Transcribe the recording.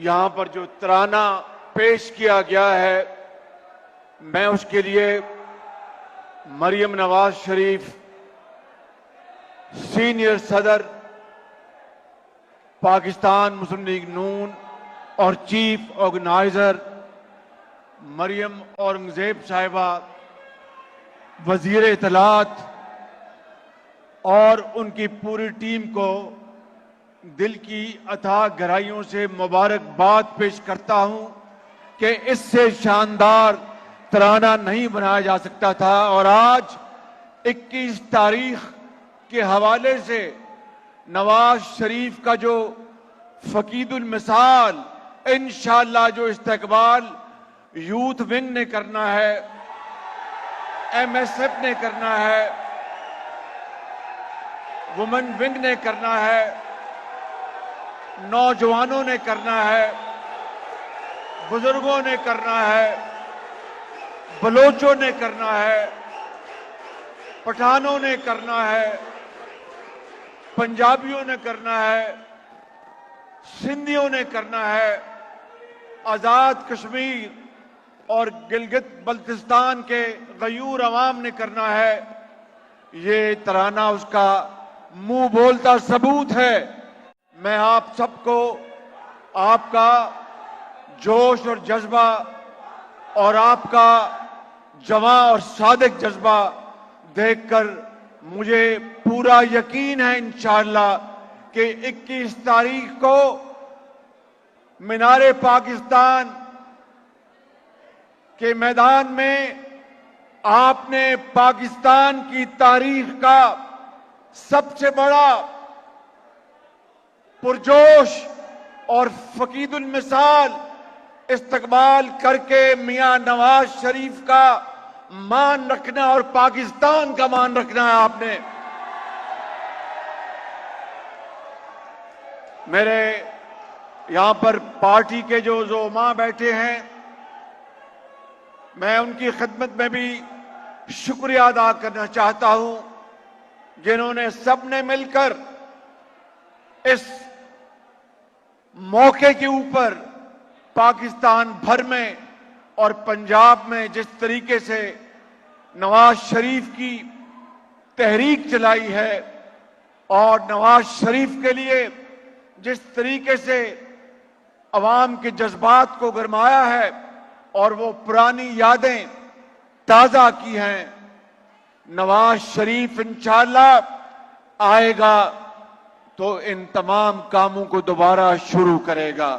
یہاں پر جو ترانہ پیش کیا گیا ہے، میں اس کے لیے مریم نواز شریف سینئر صدر پاکستان مسلم لیگ نون اور چیف آرگنائزر مریم اورنگزیب صاحبہ، وزیر اطلاعات اور ان کی پوری ٹیم کو دل کی اتھاہ گہرائیوں سے مبارکباد پیش کرتا ہوں کہ اس سے شاندار ترانہ نہیں بنایا جا سکتا تھا، اور آج 21 تاریخ کے حوالے سے نواز شریف کا جو فقید المثال انشاءاللہ جو استقبال یوتھ ونگ نے کرنا ہے، ایم ایس ایف نے کرنا ہے، وومن ونگ نے کرنا ہے، نوجوانوں نے کرنا ہے، بزرگوں نے کرنا ہے، بلوچوں نے کرنا ہے، پٹھانوں نے کرنا ہے، پنجابیوں نے کرنا ہے، سندھیوں نے کرنا ہے، آزاد کشمیر اور گلگت بلتستان کے غیور عوام نے کرنا ہے۔ یہ ترانہ اس کا منہ بولتا ثبوت ہے۔ میں آپ سب کو آپ کا جوش اور جذبہ اور آپ کا جواں اور صادق جذبہ دیکھ کر مجھے پورا یقین ہے انشاءاللہ کہ 21 تاریخ کو مینار پاکستان کے میدان میں آپ نے پاکستان کی تاریخ کا سب سے بڑا پرجوش اور فقید المثال استقبال کر کے میاں نواز شریف کا مان رکھنا اور پاکستان کا مان رکھنا ہے آپ نے۔ میرے یہاں پر پارٹی کے جو زعماء بیٹھے ہیں، میں ان کی خدمت میں بھی شکریہ ادا کرنا چاہتا ہوں، جنہوں نے سب نے مل کر اس موقع کے اوپر پاکستان بھر میں اور پنجاب میں جس طریقے سے نواز شریف کی تحریک چلائی ہے اور نواز شریف کے لیے جس طریقے سے عوام کے جذبات کو گرمایا ہے اور وہ پرانی یادیں تازہ کی ہیں، نواز شریف انشاءاللہ آئے گا تو ان تمام کاموں کو دوبارہ شروع کرے گا۔